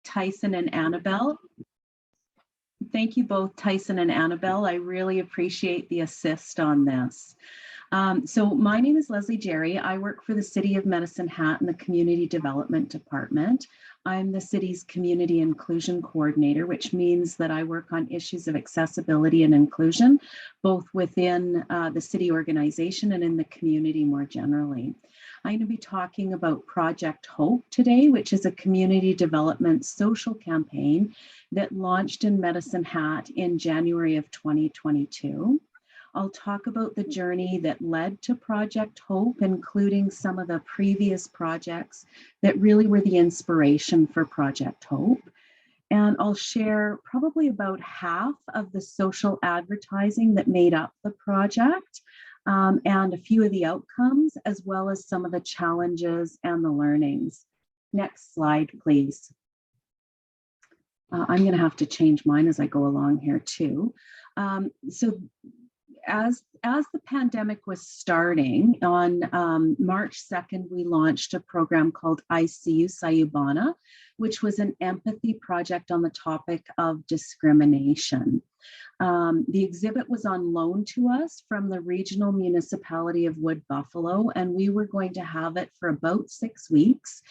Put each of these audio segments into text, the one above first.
Tyson and Annabelle. Thank you both, Tyson and Annabelle. I really appreciate the assist on this. So my name is Leslie Jerry. I work for the City of Medicine Hat in the Community Development Department. I'm the city's Community Inclusion Coordinator, which means that I work on issues of accessibility and inclusion, both within the city organization and in the community more generally. I'm going to be talking about Project Hope today, which is a community development social campaign that launched in Medicine Hat in January of 2022. I'll talk about the journey that led to Project Hope, including some of the previous projects that really were the inspiration for Project Hope. And I'll share probably about half of the social advertising that made up the project, and a few of the outcomes, as well as some of the challenges and the learnings. Next slide, please. I'm going to have to change mine as I go along here too. So as the pandemic was starting, on March 2nd, we launched a program called I See You Sayubana, which was an empathy project on the topic of discrimination. The exhibit was on loan to us from the regional municipality of Wood Buffalo, and we were going to have it for about 6 weeks.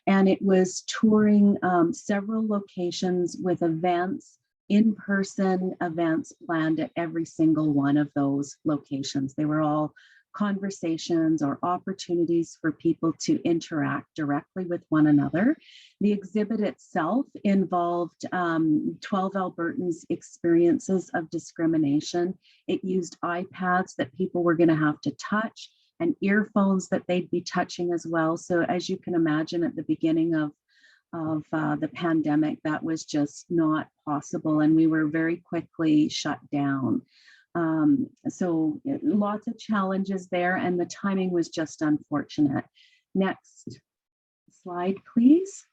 And it was touring several locations with events, in-person events planned at every single one of those locations. They were all conversations or opportunities for people to interact directly with one another. The exhibit itself involved 12 Albertans' experiences of discrimination. It used iPads that people were going to have to touch and earphones that they'd be touching as well. So as you can imagine, at the beginning of the pandemic, that was just not possible, and we were very quickly shut down. So lots of challenges there, and the timing was just unfortunate. Next slide, please.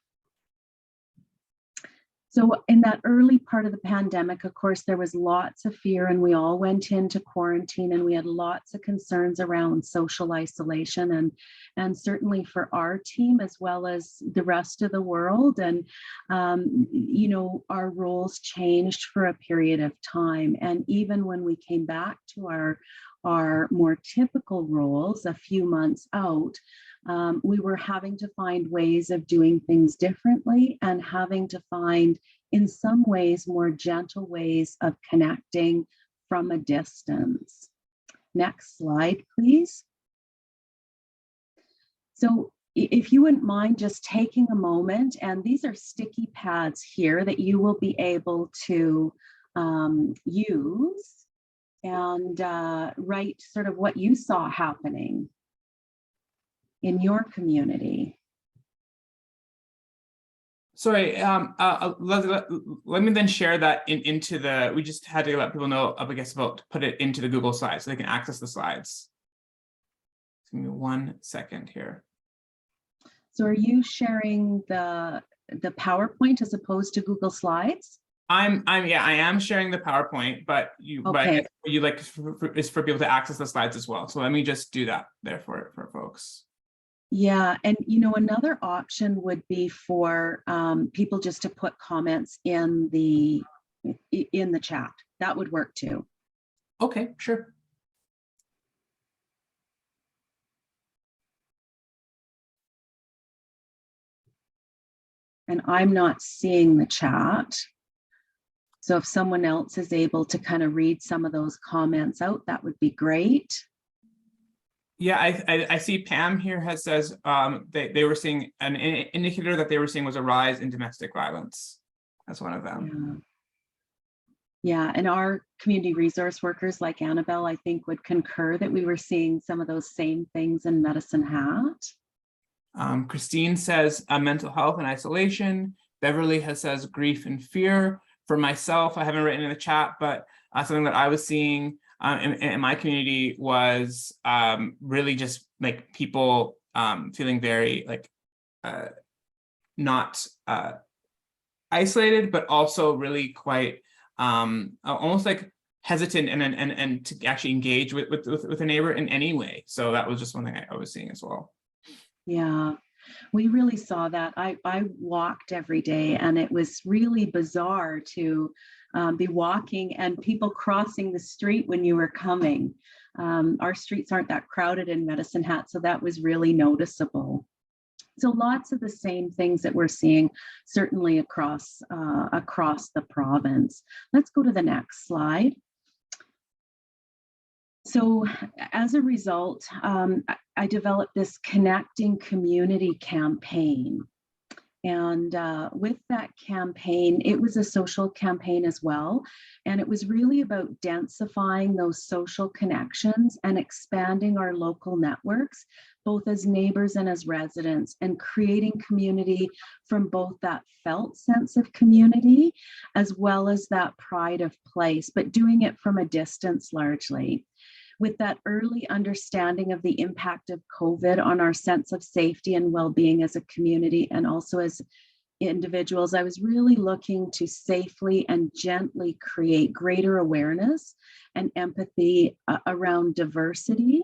So in that early part of the pandemic, of course, there was lots of fear, and we all went into quarantine, and we had lots of concerns around social isolation, and certainly for our team as well as the rest of the world. And you know, our roles changed for a period of time, and even when we came back to our more typical roles a few months out, we were having to find ways of doing things differently, and having to find, in some ways, more gentle ways of connecting from a distance. Next slide, please. So if you wouldn't mind just taking a moment, and these are sticky pads here that you will be able to use and write sort of what you saw happening in your community. Sorry, let me then share that into the, we just had to let people know, I guess, about put it into the Google Slides so they can access the slides. Give me 1 second here. So are you sharing the PowerPoint as opposed to Google Slides? Yeah, I am sharing the PowerPoint, but okay. But you like is for people to access the slides as well. So let me just do that there for folks. Yeah, and you know, another option would be for people just to put comments in the chat. That would work too. Okay, sure. And I'm not seeing the chat. So if someone else is able to kind of read some of those comments out, that would be great. Yeah, I see Pam here says they were seeing an indicator that they were seeing was a rise in domestic violence. That's one of them. Yeah, and our community resource workers like Annabelle, I think, would concur that we were seeing some of those same things in Medicine Hat. Christine says mental health and isolation. Beverly says grief and fear. For myself, I haven't written in the chat, but something that I was seeing in my community was really just like people feeling very like not isolated, but also really quite almost like hesitant and to actually engage with a neighbor in any way. So that was just one thing I was seeing as well. Yeah. We really saw that. I walked every day, and it was really bizarre to be walking and people crossing the street when you were coming. Our streets aren't that crowded in Medicine Hat, so that was really noticeable. So lots of the same things that we're seeing certainly across the province. Let's go to the next slide. So as a result, I developed this Connecting Community campaign. And with that campaign, it was a social campaign as well. And it was really about densifying those social connections and expanding our local networks, both as neighbors and as residents, and creating community from both that felt sense of community as well as that pride of place, but doing it from a distance largely. With that early understanding of the impact of COVID on our sense of safety and well-being as a community and also as individuals, I was really looking to safely and gently create greater awareness and empathy around diversity,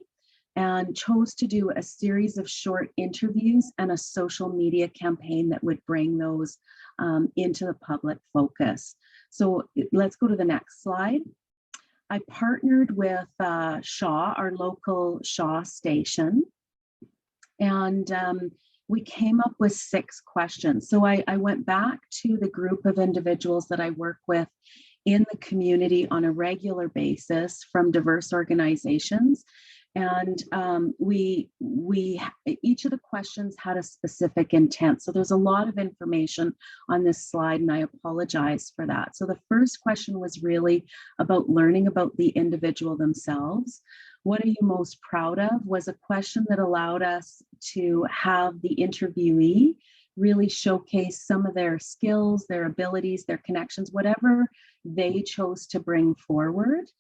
and chose to do a series of short interviews and a social media campaign that would bring those into the public focus. So let's go to the next slide. I partnered with Shaw, our local Shaw station, and we came up with 6 questions. So I went back to the group of individuals that I work with in the community on a regular basis from diverse organizations. And each of the questions had a specific intent. So there's a lot of information on this slide, and I apologize for that. So the first question was really about learning about the individual themselves. What are you most proud of? Was a question that allowed us to have the interviewee really showcase some of their skills, their abilities, their connections, whatever they chose to bring forward.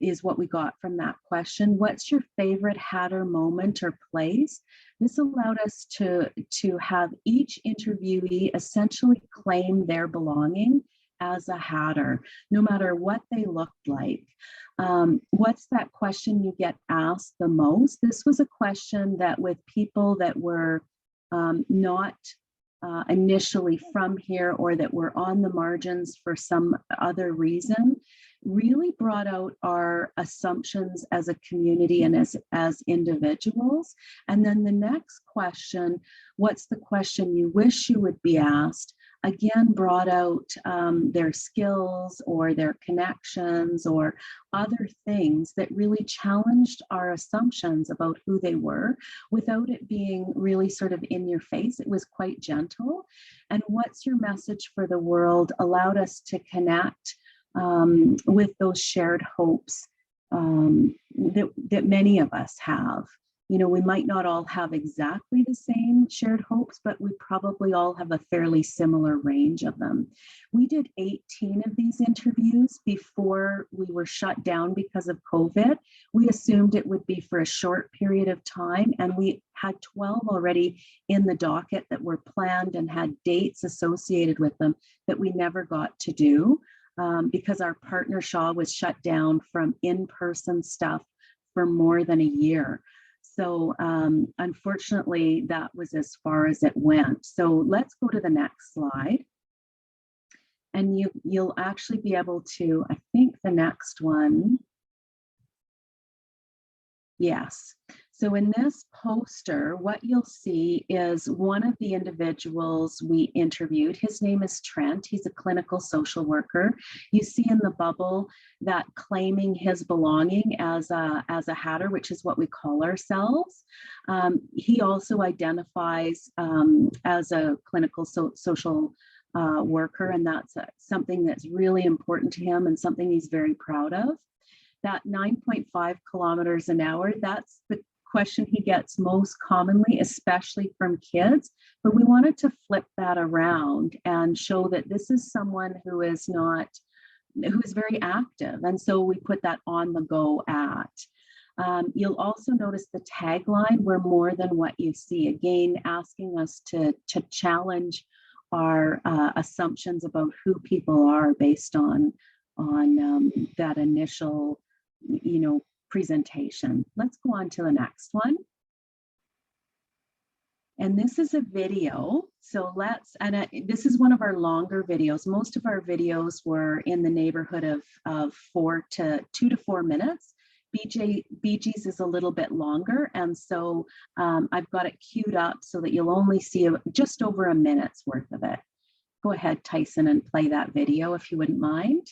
Is what we got from that question. What's your favorite Hatter moment or place? This allowed us to have each interviewee essentially claim their belonging as a Hatter, no matter what they looked like. What's that question you get asked the most? This was a question that with people that were not initially from here or that were on the margins for some other reason, really brought out our assumptions as a community and as individuals. And then the next question, what's the question you wish you would be asked? Again, brought out their skills or their connections or other things that really challenged our assumptions about who they were without it being really sort of in your face. It was quite gentle. And what's your message for the world allowed us to connect with those shared hopes that many of us have. You know, we might not all have exactly the same shared hopes, but we probably all have a fairly similar range of them. We did 18 of these interviews before we were shut down because of COVID. We assumed it would be for a short period of time, and we had 12 already in the docket that were planned and had dates associated with them that we never got to do because our partner Shaw was shut down from in-person stuff for more than a year. So unfortunately, that was as far as it went. So let's go to the next slide. And you'll actually be able to, I think the next one. Yes. So in this poster, what you'll see is one of the individuals we interviewed. His name is Trent. He's a clinical social worker. You see in the bubble that claiming his belonging as a Hatter, which is what we call ourselves. He also identifies as a clinical social worker, and that's something that's really important to him and something he's very proud of. That 9.5 kilometers an hour, that's the question he gets most commonly, especially from kids. But we wanted to flip that around and show that this is someone who is very active. And so we put that on the go at. You'll also notice the tagline, "We're more than what you see," again, asking us to challenge our assumptions about who people are based on that initial presentation. Let's go on to the next one. And this is a video. So this is one of our longer videos. Most of our videos were in the neighborhood of 2 to 4 minutes. BG's is a little bit longer. And so I've got it queued up so that you'll only see just over a minute's worth of it. Go ahead, Tyson, and play that video if you wouldn't mind.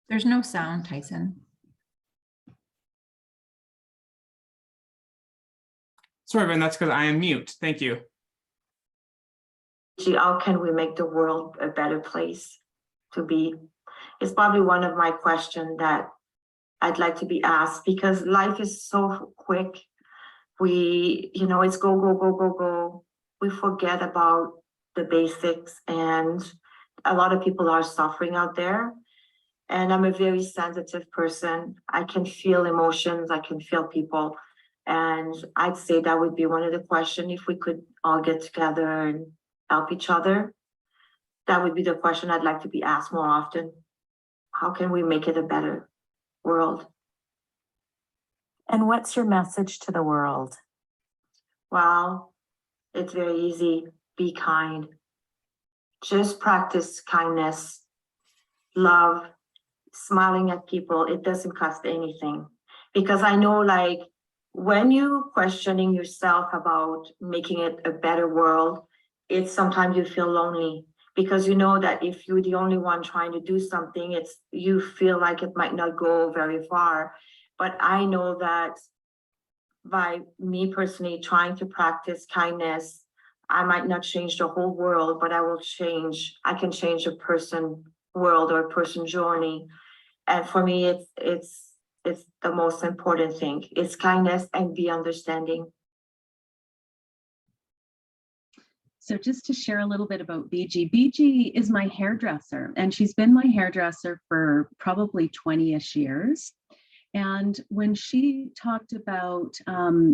There's no sound, Tyson. Sorry, Ben, that's because I am mute. Thank you. How can we make the world a better place to be? It's probably one of my questions that I'd like to be asked, because life is so quick. It's go, go, go, go, go. We forget about the basics, and a lot of people are suffering out there. And I'm a very sensitive person. I can feel emotions, I can feel people. And I'd say that would be one of the questions, if we could all get together and help each other. That would be the question I'd like to be asked more often. How can we make it a better world? And what's your message to the world? Well, it's very easy. Be kind. Just practice kindness, love, smiling at people. It doesn't cost anything. Because I know, like, when you questioning yourself about making it a better world, it's sometimes you feel lonely, because you know that if you're the only one trying to do something, you feel like it might not go very far. But I know that by me personally trying to practice kindness, I might not change the whole world, but I can change a person world or a person journey. And for me, it's the most important thing. It's kindness and be understanding. So just to share a little bit about BG is my hairdresser, and she's been my hairdresser for probably 20-ish years. And when she talked about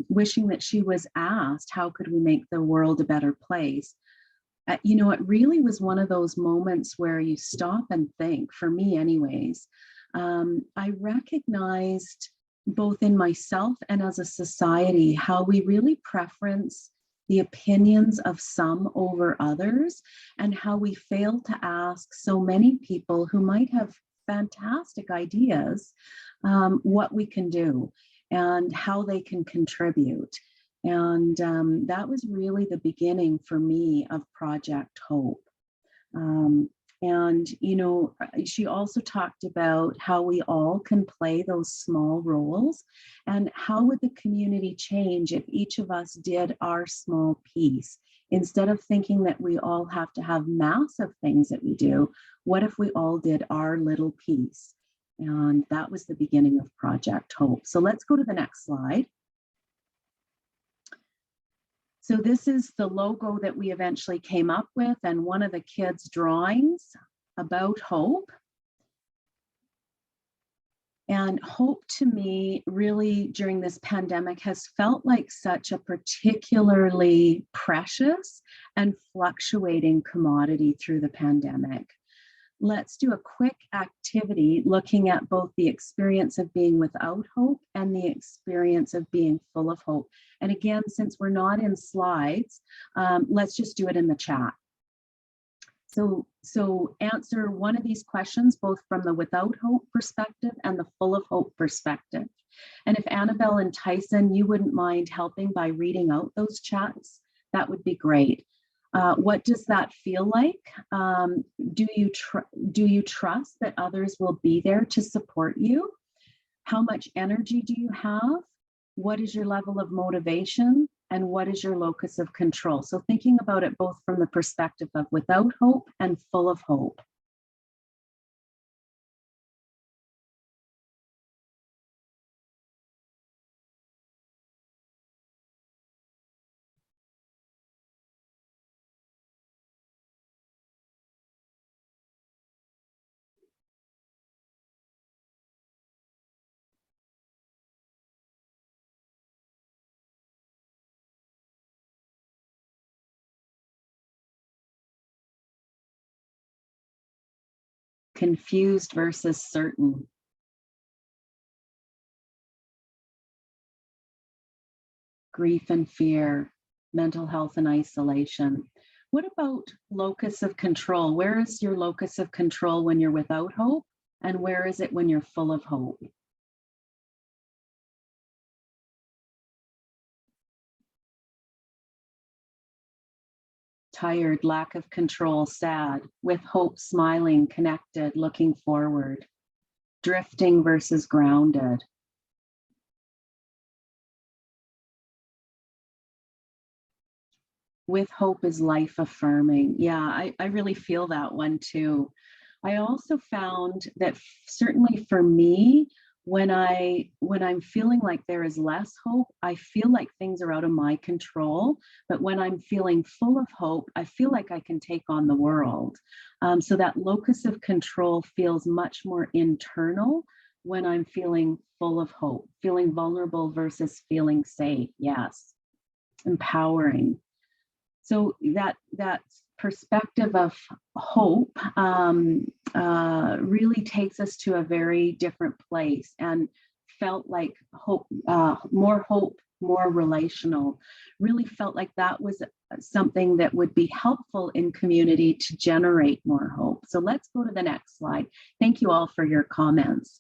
wishing that she was asked, how could we make the world a better place? It really was one of those moments where you stop and think, for me anyways. I recognized both in myself and as a society how we really preference the opinions of some over others, and how we fail to ask so many people who might have fantastic ideas what we can do and how they can contribute. And that was really the beginning for me of Project Hope. She also talked about how we all can play those small roles, and how would the community change if each of us did our small piece. Instead of thinking that we all have to have massive things that we do, what if we all did our little piece? And that was the beginning of Project Hope. So let's go to the next slide. So this is the logo that we eventually came up with, and one of the kids' drawings about hope. And hope, to me, really during this pandemic has felt like such a particularly precious and fluctuating commodity through the pandemic. Let's do a quick activity looking at both the experience of being without hope and the experience of being full of hope. And again, since we're not in slides, let's just do it in the chat. So answer one of these questions, both from the without hope perspective and the full of hope perspective. And if Annabelle and Tyson, you wouldn't mind helping by reading out those chats, that would be great. What does that feel like? Do you trust that others will be there to support you? How much energy do you have? What is your level of motivation? And what is your locus of control? So thinking about it both from the perspective of without hope and full of hope. Confused versus certain. grief and fear, mental health and isolation. What about locus of control? Where is your locus of control when you're without hope? And where is it when you're full of hope? Tired, lack of control, sad, with hope, smiling, connected, looking forward, drifting versus grounded. With hope is life affirming. Yeah, I really feel that one too. I also found that certainly for me, when I'm feeling like there is less hope, I feel like things are out of my control. But when I'm feeling full of hope, I feel like I can take on the world. So that locus of control feels much more internal when I'm feeling full of hope, feeling vulnerable versus feeling safe. Yes, empowering. So that perspective of hope really takes us to a very different place, and felt like hope, more relational, really felt like that was something that would be helpful in community to generate more hope. So let's go to the next slide. Thank you all for your comments.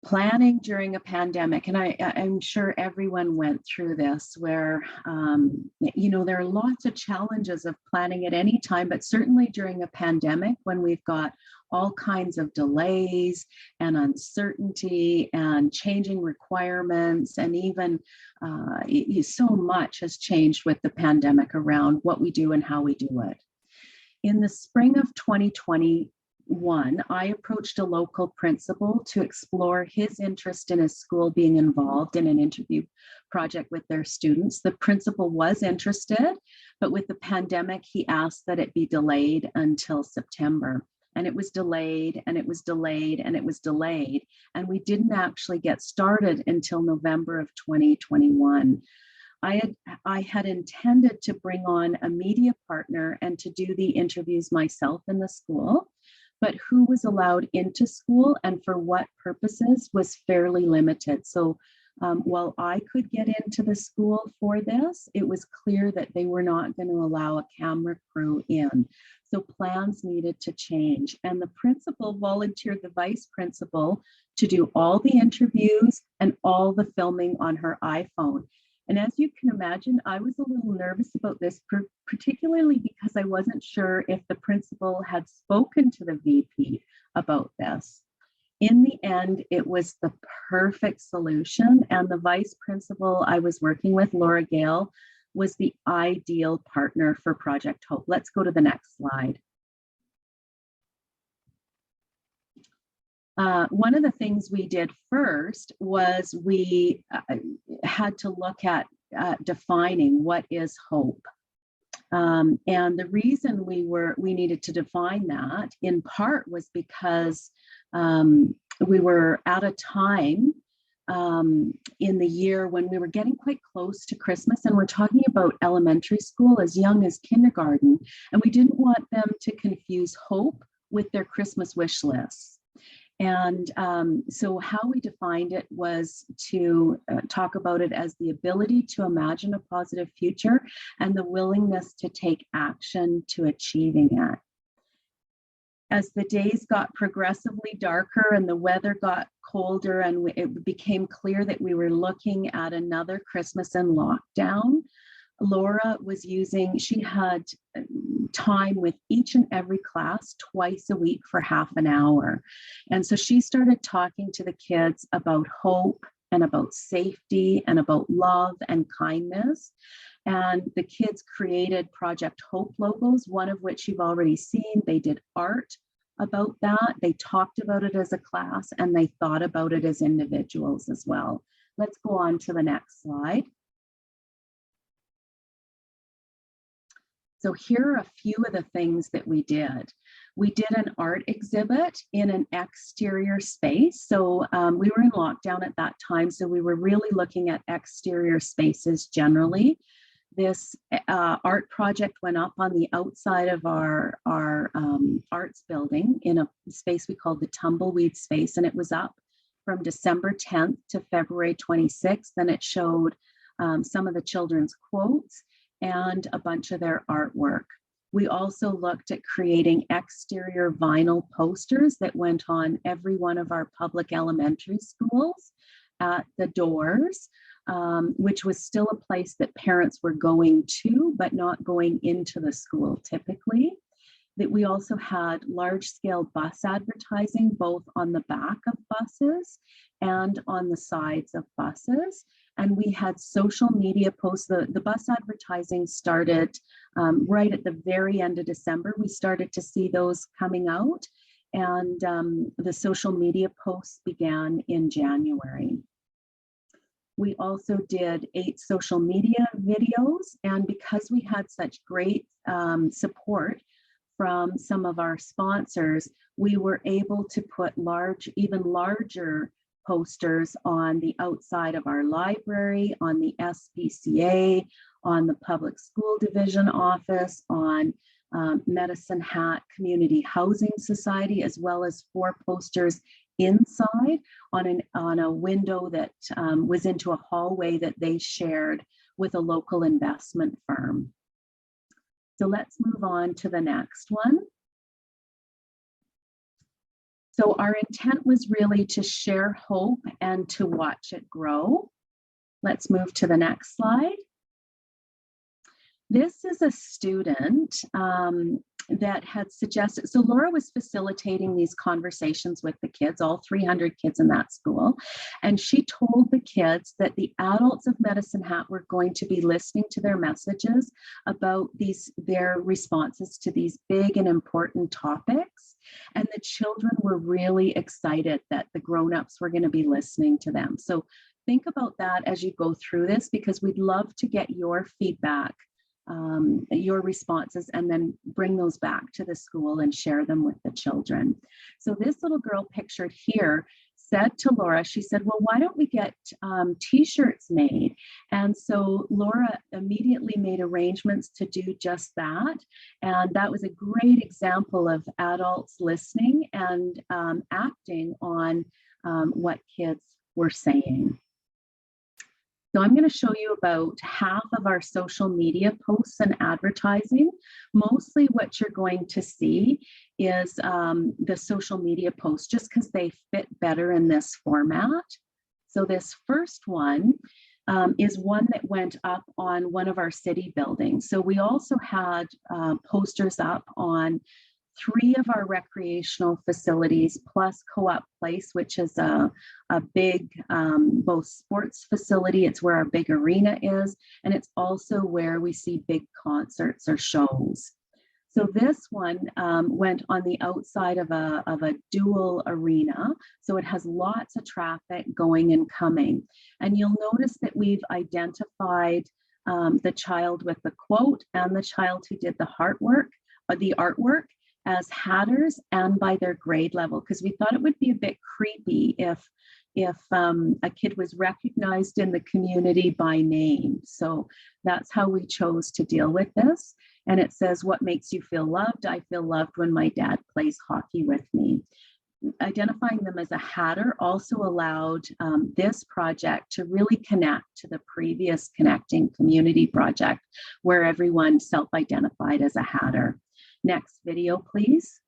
Planning during a pandemic, and I'm sure everyone went through this, where there are lots of challenges of planning at any time, but certainly during a pandemic when we've got all kinds of delays and uncertainty and changing requirements, and even so much has changed with the pandemic around what we do and how we do it. In the spring of 2021, I approached a local principal to explore his interest in his school being involved in an interview project with their students. The principal was interested, but with the pandemic, he asked that it be delayed until September. And it was delayed, and it was delayed, and it was delayed. And we didn't actually get started until November of 2021. I had intended to bring on a media partner and to do the interviews myself in the school, but who was allowed into school and for what purposes was fairly limited. So while I could get into the school for this, it was clear that they were not going to allow a camera crew in. So plans needed to change. And the principal volunteered the vice principal to do all the interviews and all the filming on her iPhone. And as you can imagine, I was a little nervous about this, particularly because I wasn't sure if the principal had spoken to the VP about this. In the end, it was the perfect solution, and the vice principal I was working with, Laura Gale, was the ideal partner for Project Hope. Let's go to the next slide. One of the things we did first was we had to look at defining what is hope. And the reason we needed to define that in part was because we were at a time in the year when we were getting quite close to Christmas, and we're talking about elementary school as young as kindergarten, and we didn't want them to confuse hope with their Christmas wish lists. And so how we defined it was to talk about it as the ability to imagine a positive future and the willingness to take action to achieving it. As the days got progressively darker and the weather got colder, and it became clear that we were looking at another Christmas in lockdown, Laura was she had time with each and every class twice a week for half an hour. And so she started talking to the kids about hope and about safety and about love and kindness. And the kids created Project Hope logos, one of which you've already seen. They did art about that. They talked about it as a class, and they thought about it as individuals as well. Let's go on to the next slide. So here are a few of the things that we did. We did an art exhibit in an exterior space. So we were in lockdown at that time, so we were really looking at exterior spaces generally. This art project went up on the outside of our arts building in a space we called the Tumbleweed space, and it was up from December 10th to February 26th, and it showed some of the children's quotes and a bunch of their artwork. We also looked at creating exterior vinyl posters that went on every one of our public elementary schools at the doors, which was still a place that parents were going to, but not going into the school typically. That we also had large-scale bus advertising, both on the back of buses and on the sides of buses. And we had social media posts. The bus advertising started right at the very end of December. We started to see those coming out, and the social media posts began in January. We also did 8 social media videos, and because we had such great support from some of our sponsors, we were able to put even larger posters on the outside of our library, on the SPCA, on the Public School Division office, on Medicine Hat Community Housing Society, as well as 4 posters inside on a window that was into a hallway that they shared with a local investment firm. So let's move on to the next one. So our intent was really to share hope and to watch it grow. Let's move to the next slide. This is a student that had suggested, so Laura was facilitating these conversations with the kids, all 300 kids in that school, and she told the kids that the adults of Medicine Hat were going to be listening to their messages about their responses to these big and important topics, and the children were really excited that the grown-ups were going to be listening to them. So think about that as you go through this, because we'd love to get your feedback, your responses, and then bring those back to the school and share them with the children. So this little girl pictured here said to Laura, she said, well, why don't we get t-shirts made? And so Laura immediately made arrangements to do just that. And that was a great example of adults listening and acting on what kids were saying. So I'm going to show you about half of our social media posts and advertising. Mostly what you're going to see is the social media posts, just because they fit better in this format. So this first one is one that went up on one of our city buildings. So we also had posters up on 3 of our recreational facilities, plus Co-op Place, which is a big both sports facility. It's where our big arena is, and it's also where we see big concerts or shows. So this one went on the outside of a dual arena, so it has lots of traffic going and coming. And you'll notice that we've identified the child with the quote and the child who did the artwork as hatters and by their grade level, because we thought it would be a bit creepy if a kid was recognized in the community by name. So that's how we chose to deal with this. And it says, what makes you feel loved? I feel loved when my dad plays hockey with me. Identifying them as a hatter also allowed this project to really connect to the previous Connecting Community project, where everyone self-identified as a hatter. Next video, please.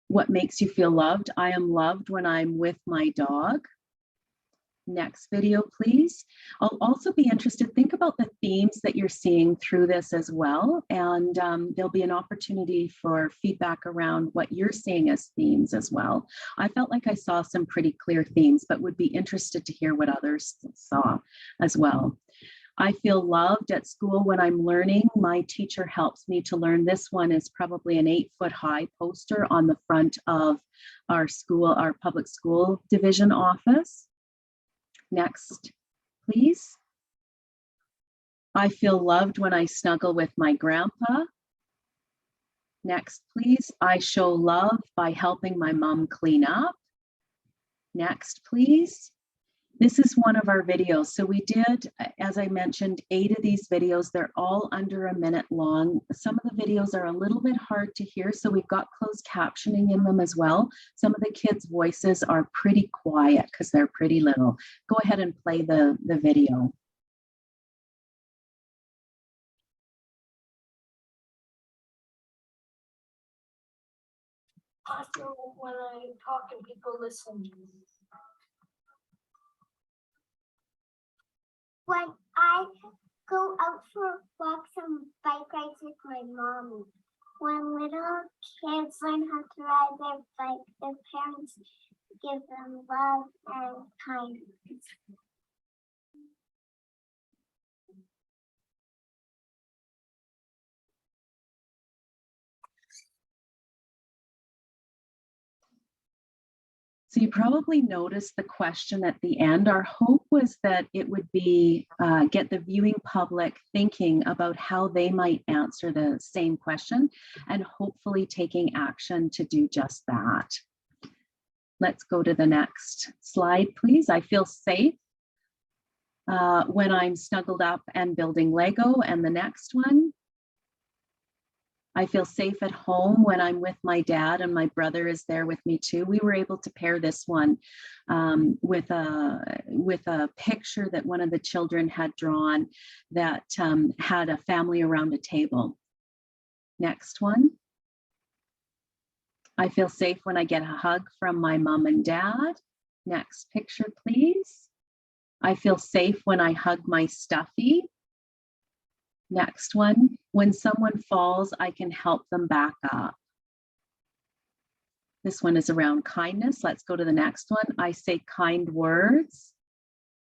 What makes you feel loved? I am loved when I'm with my dog. Next video, please. I'll also be interested, think about the themes that you're seeing through this as well. And there'll be an opportunity for feedback around what you're seeing as themes as well. I felt like I saw some pretty clear themes, but would be interested to hear what others saw as well. I feel loved at school when I'm learning. My teacher helps me to learn. This one is probably an 8-foot-high poster on the front of our school, our public school division office. Next, please. I feel loved when I snuggle with my grandpa. Next, please. I show love by helping my mom clean up. Next, please. This is one of our videos. So we did, as I mentioned, 8 of these videos. They're all under a minute long. Some of the videos are a little bit hard to hear, so we've got closed captioning in them as well. Some of the kids' voices are pretty quiet because they're pretty little. Go ahead and play the video. Possible when I talk and people listen. When I go out for walks and bike rides with my mom. When little kids learn how to ride their bike, their parents give them love and kindness. So you probably noticed the question at the end. Our hope was that it would be get the viewing public thinking about how they might answer the same question and hopefully taking action to do just that. Let's go to the next slide, please. I feel safe when I'm snuggled up and building Lego. And the next one. I feel safe at home when I'm with my dad and my brother is there with me too. We were able to pair this one with a picture that one of the children had drawn that had a family around a table. Next one. I feel safe when I get a hug from my mom and dad. Next picture, please. I feel safe when I hug my stuffy. Next one, when someone falls, I can help them back up. This one is around kindness. Let's go to the next one. I say kind words.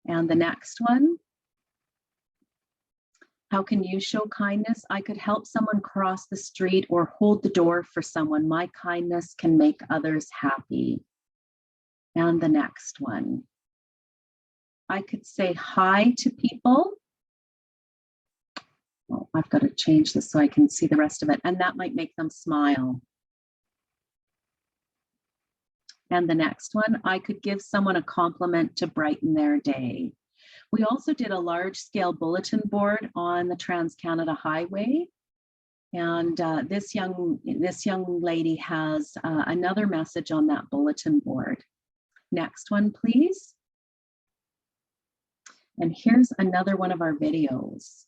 And the next one, how can you show kindness? I could help someone cross the street or hold the door for someone. My kindness can make others happy. And the next one, I could say hi to people. Oh, I've got to change this so I can see the rest of it. And that might make them smile. And the next one, I could give someone a compliment to brighten their day. We also did a large scale bulletin board on the Trans-Canada Highway. And this young lady has another message on that bulletin board. Next one, please. And here's another one of our videos.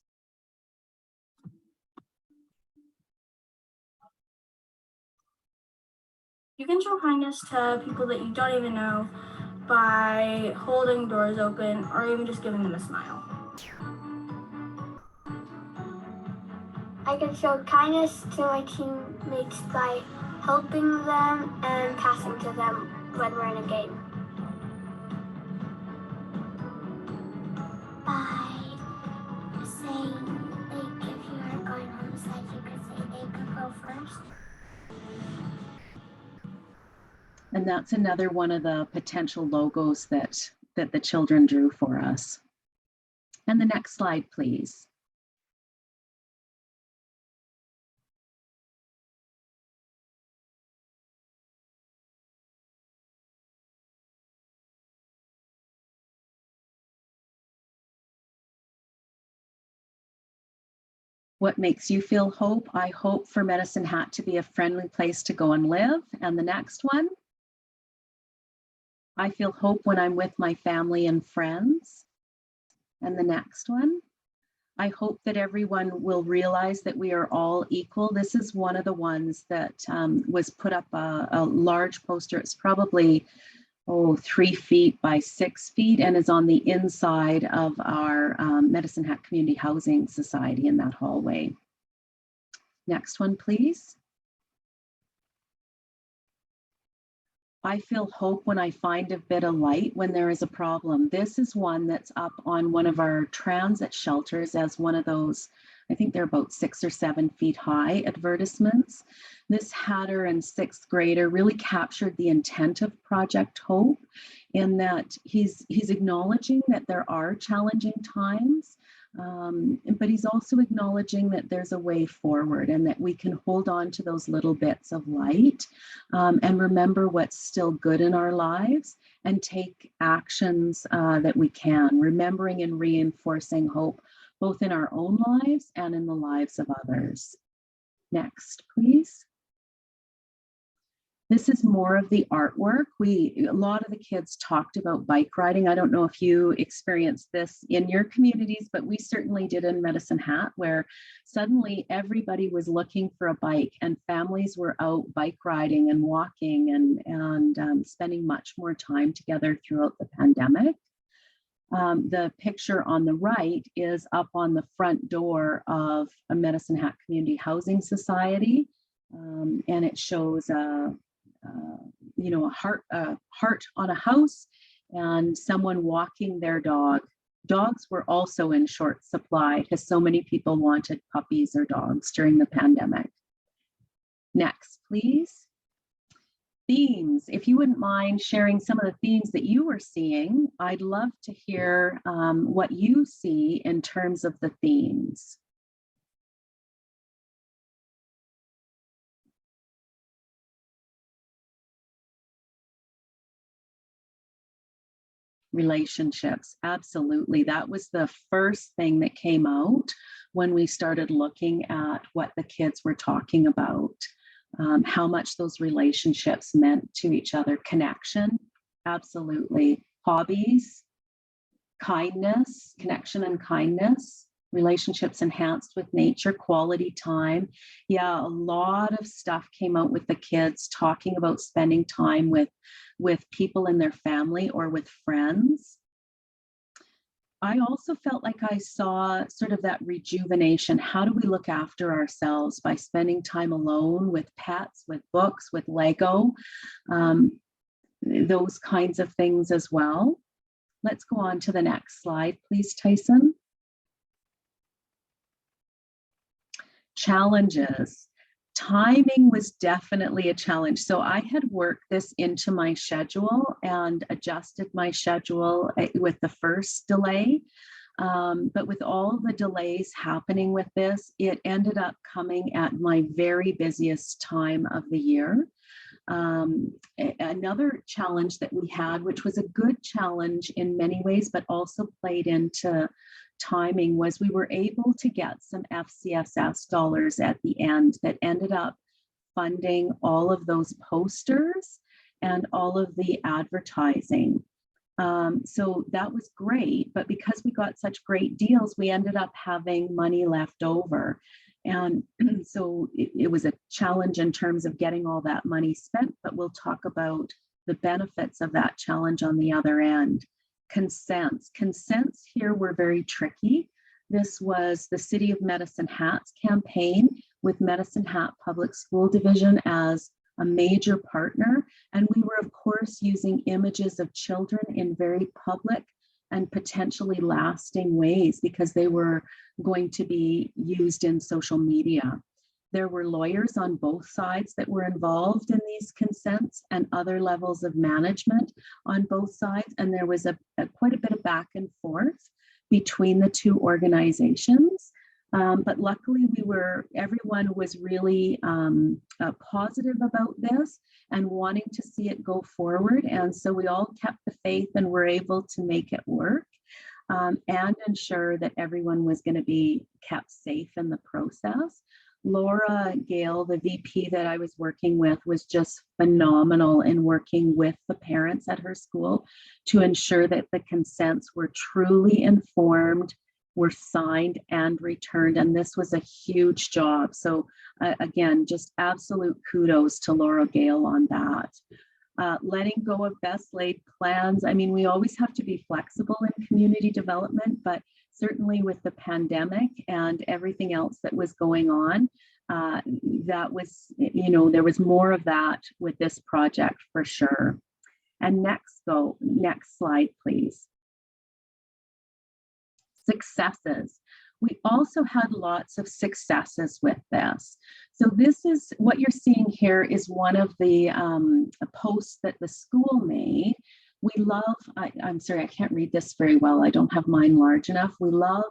You can show kindness to people that you don't even know by holding doors open or even just giving them a smile. I can show kindness to my teammates by helping them and passing to them when we're in a game. By saying, like, if you are going on the side, you could say they could go first. And that's another one of the potential logos that the children drew for us. And the next slide, please. What makes you feel hope? I hope for Medicine Hat to be a friendly place to go and live. And the next one. I feel hope when I'm with my family and friends. And the next one. I hope that everyone will realize that we are all equal. This is one of the ones that was put up a large poster. It's probably 3 feet by 6 feet and is on the inside of our Medicine Hat Community Housing Society in that hallway. Next one, please. I feel hope when I find a bit of light when there is a problem. This is one that's up on one of our transit shelters as one of those, I think they're about 6 or 7 feet high advertisements. This Hatter and 6th grader really captured the intent of Project Hope in that he's acknowledging that there are challenging times, But he's also acknowledging that there's a way forward and that we can hold on to those little bits of light and remember what's still good in our lives and take actions that we can, remembering and reinforcing hope both in our own lives and in the lives of others. Next, please. This is more of the artwork. A lot of the kids talked about bike riding. I don't know if you experienced this in your communities, but we certainly did in Medicine Hat, where suddenly everybody was looking for a bike and families were out bike riding and walking and spending much more time together throughout the pandemic. The picture on the right is up on the front door of a Medicine Hat Community Housing Society, and it shows a heart on a house and someone walking their dog. Dogs were also in short supply because so many people wanted puppies or dogs during the pandemic. Next, please. Themes. If you wouldn't mind sharing some of the themes that you were seeing, I'd love to hear what you see in terms of the themes. Relationships, absolutely. That was the first thing that came out when we started looking at what the kids were talking about, how much those relationships meant to each other. Connection, absolutely. Hobbies, kindness, connection and kindness, relationships enhanced with nature, quality time. Yeah, a lot of stuff came out with the kids talking about spending time with people in their family or with friends. I also felt like I saw sort of that rejuvenation. How do we look after ourselves by spending time alone with pets, with books, with Lego, those kinds of things as well. Let's go on to the next slide, please, Tyson. Challenges. Timing was definitely a challenge. So I had worked this into my schedule and adjusted my schedule with the first delay. But with all the delays happening with this, it ended up coming at my very busiest time of the year. Another challenge that we had, which was a good challenge in many ways, but also played into timing, was we were able to get some FCSS dollars at the end that ended up funding all of those posters and all of the advertising. So that was great, but because we got such great deals, we ended up having money left over. And so it was a challenge in terms of getting all that money spent, but we'll talk about the benefits of that challenge on the other end. Consents here were very tricky. This was the City of Medicine Hat's campaign with Medicine Hat Public School Division as a major partner. And we were, of course, using images of children in very public and potentially lasting ways because they were going to be used in social media. There were lawyers on both sides that were involved in these consents and other levels of management on both sides. And there was quite a bit of back and forth between the two organizations. But luckily everyone was really positive about this and wanting to see it go forward. And so we all kept the faith and were able to make it work and ensure that everyone was going to be kept safe in the process. Laura Gale, the VP that I was working with, was just phenomenal in working with the parents at her school to ensure that the consents were truly informed, were signed and returned. And this was a huge job. So again, just absolute kudos to Laura Gale on that. Letting go of best laid plans. I mean, we always have to be flexible in community development, but certainly with the pandemic and everything else that was going on, that was, there was more of that with this project for sure. And next slide, please. Successes. We also had lots of successes with this. So this is what you're seeing here is one of the posts that the school made. We love, I'm sorry, I can't read this very well. I don't have mine large enough. We love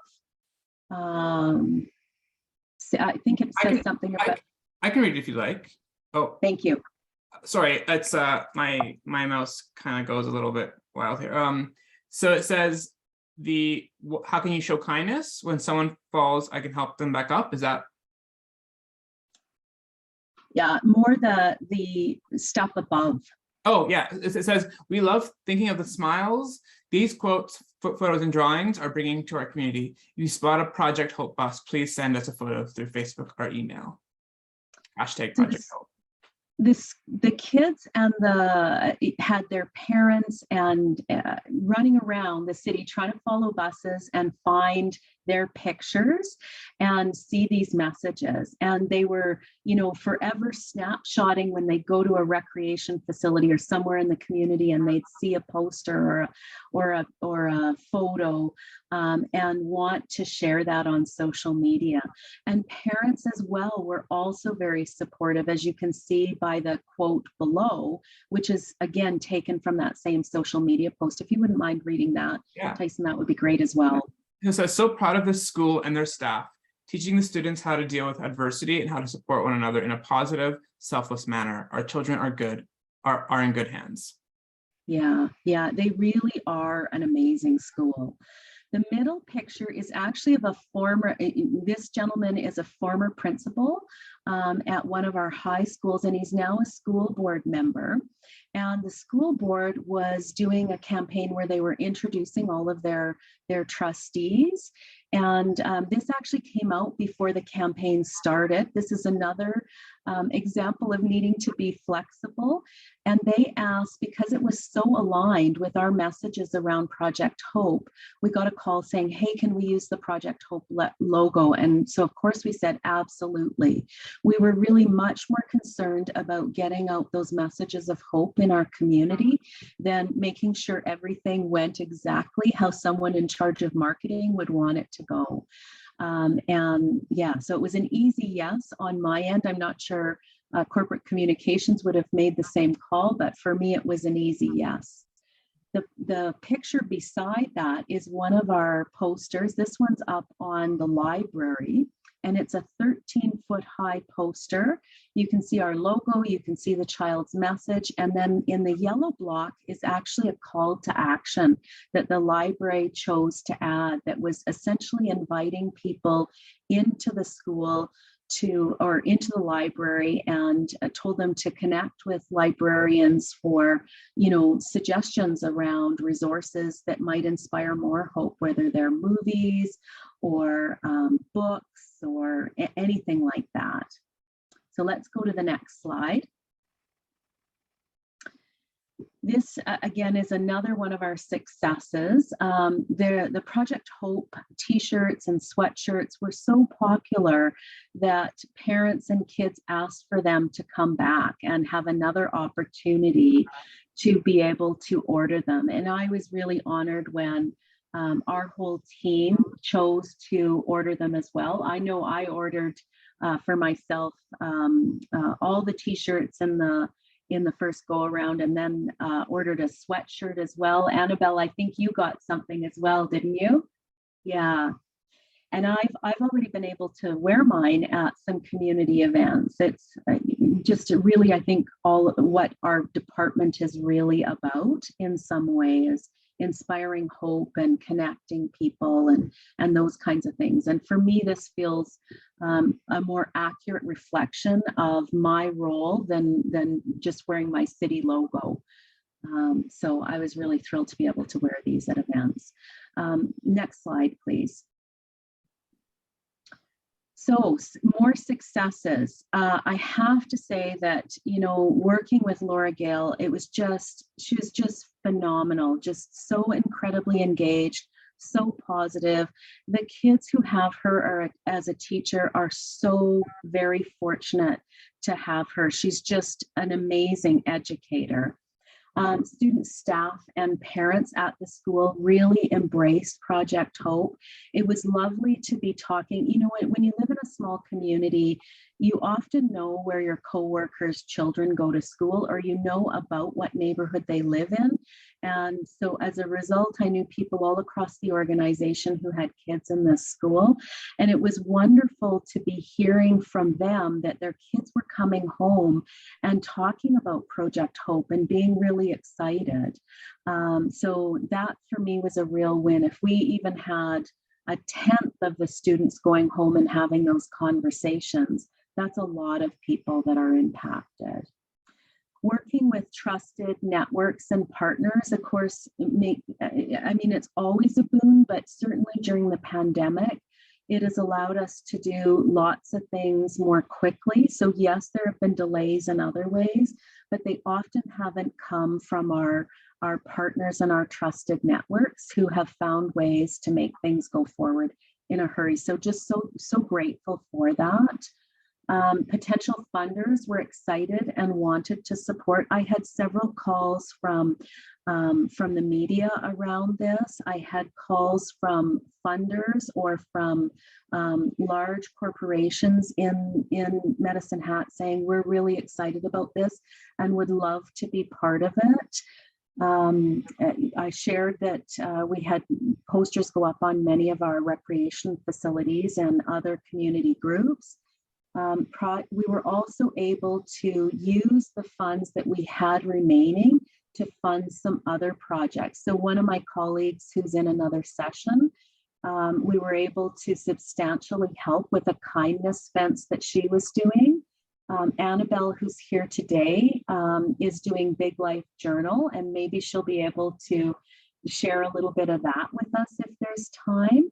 I think it I says can- something about, I can read it if you like. Oh, thank you. sorry, it's my mouse kind of goes a little bit wild here. So it says how can you show kindness when someone falls? I can help them back up. Is that? Yeah, more the stuff above. Oh yeah, it says we love thinking of the smiles these quotes, photos, and drawings are bringing to our community. If you spot a Project Hope bus, please send us a photo through Facebook or email. Hashtag Project Hope. The kids and had their parents and running around the city trying to follow buses and find their pictures and see these messages, and they were forever snapshotting when they go to a recreation facility or somewhere in the community and they'd see a poster or a photo and want to share that on social media. And parents as well were also very supportive, as you can see by the quote below, which is again taken from that same social media post. If you wouldn't mind reading that, yeah. Tyson, that would be great as well. It says, so proud of this school and their staff, teaching the students how to deal with adversity and how to support one another in a positive, selfless manner. Our children are in good hands. Yeah, they really are an amazing school. The middle picture is actually of this gentleman is a former principal at one of our high schools, and he's now a school board member. And the school board was doing a campaign where they were introducing all of their trustees. And this actually came out before the campaign started. This is another example of needing to be flexible. And they asked, because it was so aligned with our messages around Project Hope, we got a call saying, hey, can we use the Project Hope logo? And so of course we said, absolutely. We were really much more concerned about getting out those messages of hope in our community than making sure everything went exactly how someone in charge of marketing would want it to go. And yeah, so it was an easy yes on my end. I'm not sure corporate communications would have made the same call, but for me, it was an easy yes. The picture beside that is one of our posters. This one's up on the library, and it's a 13-foot high poster. You can see our logo, you can see the child's message, and then in the yellow block is actually a call to action that the library chose to add that was essentially inviting people into the school or into the library, and told them to connect with librarians for, suggestions around resources that might inspire more hope, whether they're movies or books or anything like that. So let's go to the next slide. This, again, is another one of our successes. The Project Hope t-shirts and sweatshirts were so popular that parents and kids asked for them to come back and have another opportunity to be able to order them. And I was really honored when our whole team chose to order them as well. I know I ordered for myself all the t-shirts in the first go around, and then ordered a sweatshirt as well. Annabelle, I think you got something as well, didn't you? Yeah. And I've already been able to wear mine at some community events. It's just really, I think, all what our department is really about in some ways, inspiring hope and connecting people and those kinds of things. And for me, this feels a more accurate reflection of my role than just wearing my city logo. So I was really thrilled to be able to wear these at events. Next slide, please. So more successes. I have to say that, working with Laura Gale, she was just phenomenal, just so incredibly engaged, so positive. The kids who have her as a teacher are so very fortunate to have her. She's just an amazing educator. Student staff and parents at the school really embraced Project Hope. It was lovely to be talking, when you live in a small community, you often know where your coworkers' children go to school, or you know about what neighborhood they live in. And so as a result, I knew people all across the organization who had kids in this school. And it was wonderful to be hearing from them that their kids were coming home and talking about Project Hope and being really excited. So that for me was a real win. If we even had a tenth of the students going home and having those conversations, that's a lot of people that are impacted. Working with trusted networks and partners, of course, it's always a boon, but certainly during the pandemic, it has allowed us to do lots of things more quickly. So yes, there have been delays in other ways, but they often haven't come from our partners and our trusted networks who have found ways to make things go forward in a hurry. So just so grateful for that. Potential funders were excited and wanted to support. I had several calls from the media around this. I had calls from funders or from large corporations in Medicine Hat saying, we're really excited about this and would love to be part of it. I shared that we had posters go up on many of our recreation facilities and other community groups. We were also able to use the funds that we had remaining to fund some other projects. So one of my colleagues who's in another session, we were able to substantially help with a kindness fence that she was doing. Annabelle, who's here today, is doing Big Life Journal, and maybe she'll be able to share a little bit of that with us if there's time.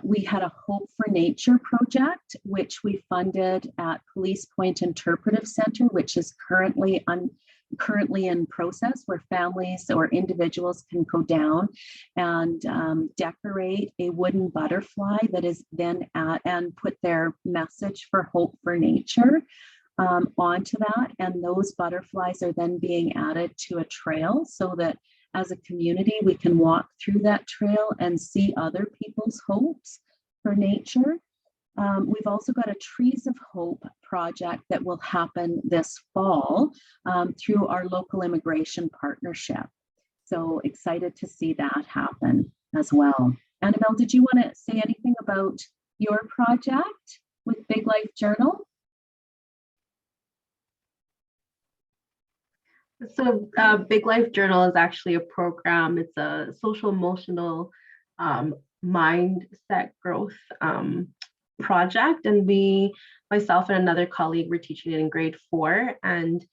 We had a Hope for Nature project, which we funded at Police Point Interpretive Center, which is currently in process, where families or individuals can go down and decorate a wooden butterfly that is then and put their message for Hope for Nature onto that. And those butterflies are then being added to a trail so that as a community, we can walk through that trail and see other people's hopes for nature. We've also got a Trees of Hope project that will happen this fall through our local immigration partnership. So excited to see that happen as well. Annabelle, did you want to say anything about your project with Big Life Journal? So Big Life Journal is actually a program. It's a social emotional mindset growth project. And myself and another colleague, were teaching it in grade 4. And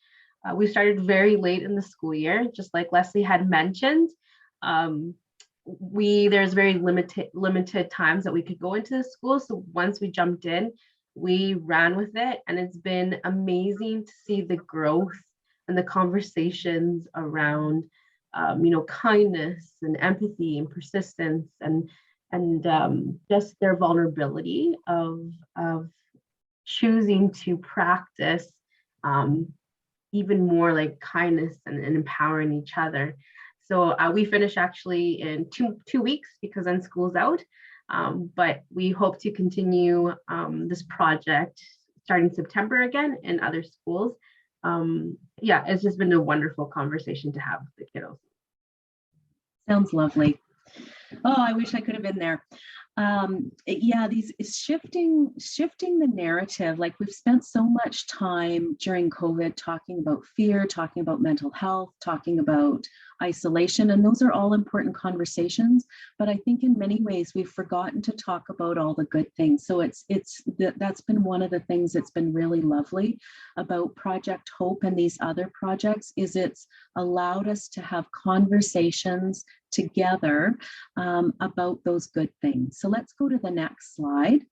we started very late in the school year, just like Leslie had mentioned. There's very limited times that we could go into the school. So once we jumped in, we ran with it. And it's been amazing to see the growth and the conversations around, kindness and empathy and persistence and just their vulnerability of choosing to practice even more like kindness and empowering each other. So we finish actually in two weeks because then school's out. But we hope to continue this project starting September again in other schools. It's just been a wonderful conversation to have with the kiddos. Sounds lovely. Oh, I wish I could have been there. These shifting the narrative. Like, we've spent so much time during COVID talking about fear, talking about mental health, talking about isolation, and those are all important conversations. But I think in many ways we've forgotten to talk about all the good things. So that's been one of the things that's been really lovely about Project Hope and these other projects, is it's allowed us to have conversations together about those good things. So let's go to the next slide.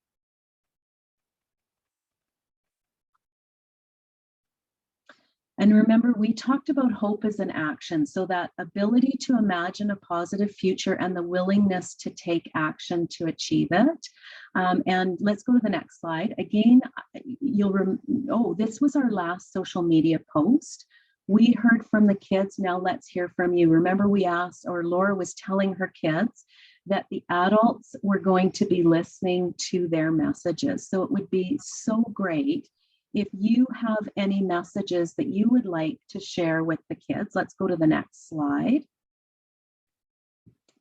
And remember, we talked about hope as an action, so that ability to imagine a positive future and the willingness to take action to achieve it. And let's go to the next slide. Again, this was our last social media post. We heard from the kids, now let's hear from you. Remember, we asked, or Laura was telling her kids that the adults were going to be listening to their messages. So it would be so great If you have any messages that you would like to share with the kids, let's go to the next slide,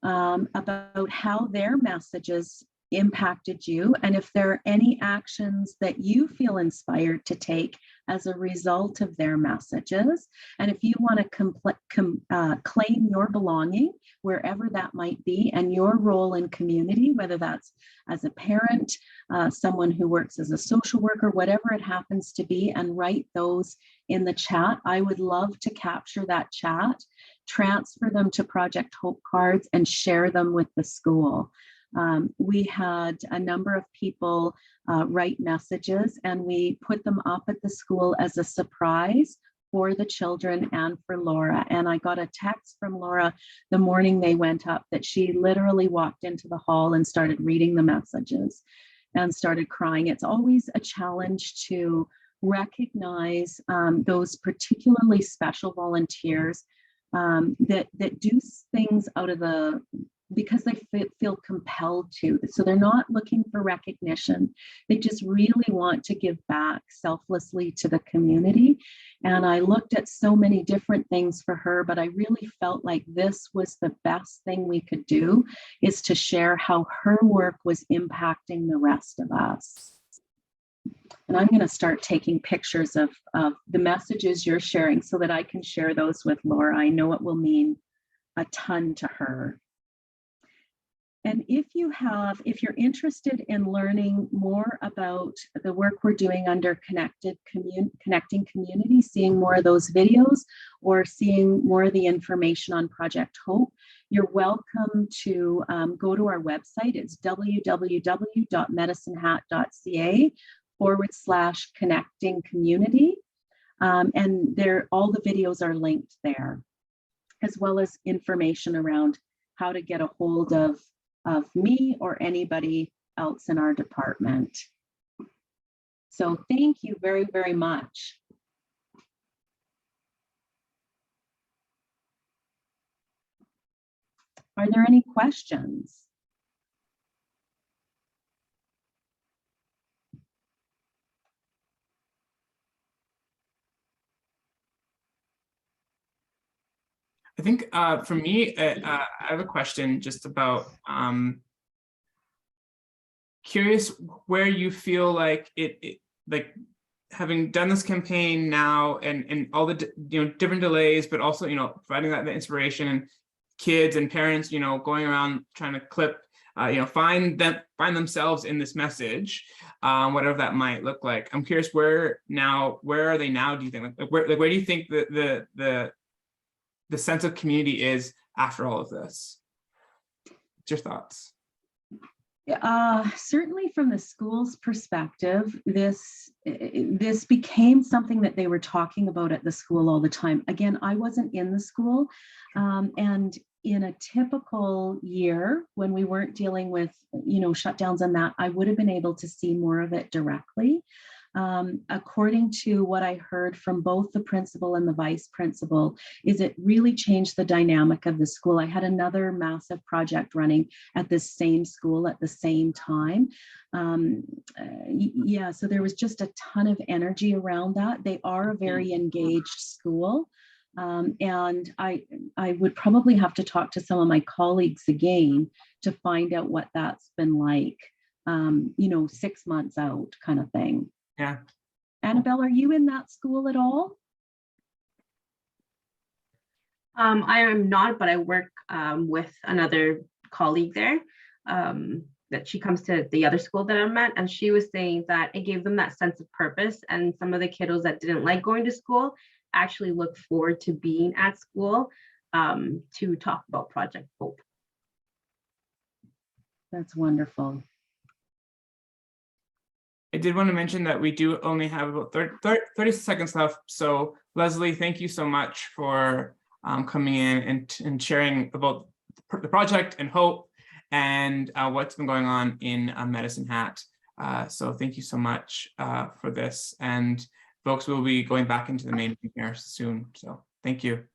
about how their messages impacted you, and if there are any actions that you feel inspired to take as a result of their messages. And if you want to claim your belonging, wherever that might be, and your role in community, whether that's as a parent, someone who works as a social worker, whatever it happens to be, and write those in the chat. I would love to capture that chat, transfer them to Project Hope cards, and share them with the school. We had a number of people write messages, and we put them up at the school as a surprise for the children and for Laura. And I got a text from Laura the morning they went up that she literally walked into the hall and started reading the messages and started crying. It's always a challenge to recognize those particularly special volunteers that do things out of because they feel compelled to. So they're not looking for recognition. They just really want to give back selflessly to the community. And I looked at so many different things for her, but I really felt like this was the best thing we could do, is to share how her work was impacting the rest of us. And I'm going to start taking pictures of the messages you're sharing so that I can share those with Laura. I know it will mean a ton to her. And if you're interested in learning more about the work we're doing under Connecting Community, seeing more of those videos or seeing more of the information on Project Hope, you're welcome to go to our website. It's www.medicinehat.ca/connecting community. And all the videos are linked there, as well as information around how to get a hold of me or anybody else in our department. So thank you very, very much. Are there any questions? I think for me, I have a question just about curious where you feel like like having done this campaign now and all the different delays, but also providing that the inspiration and kids and parents going around trying to clip find themselves in this message, whatever that might look like. I'm curious where are they now, do you think? Where do you think the sense of community is after all of this? What's your thoughts? Certainly from the school's perspective, this became something that they were talking about at the school all the time. Again, I wasn't in the school, and in a typical year when we weren't dealing with shutdowns and that, I would have been able to see more of it directly. According to what I heard from both the principal and the vice principal, is it really changed the dynamic of the school. I had another massive project running at this same school at the same time. Yeah, so there was just a ton of energy around that. They are a very engaged school. And I would probably have to talk to some of my colleagues again to find out what that's been like, 6 months out kind of thing. Yeah. Annabelle, are you in that school at all? I am not, but I work with another colleague there, that she comes to the other school that I'm at, and she was saying that it gave them that sense of purpose, and some of the kiddos that didn't like going to school actually look forward to being at school to talk about Project Hope. That's wonderful. I did want to mention that we do only have about 30 seconds left. So Leslie, thank you so much for coming in and sharing about the project and Hope and what's been going on in Medicine Hat. So thank you so much for this. And folks will be going back into the main room here soon. So thank you.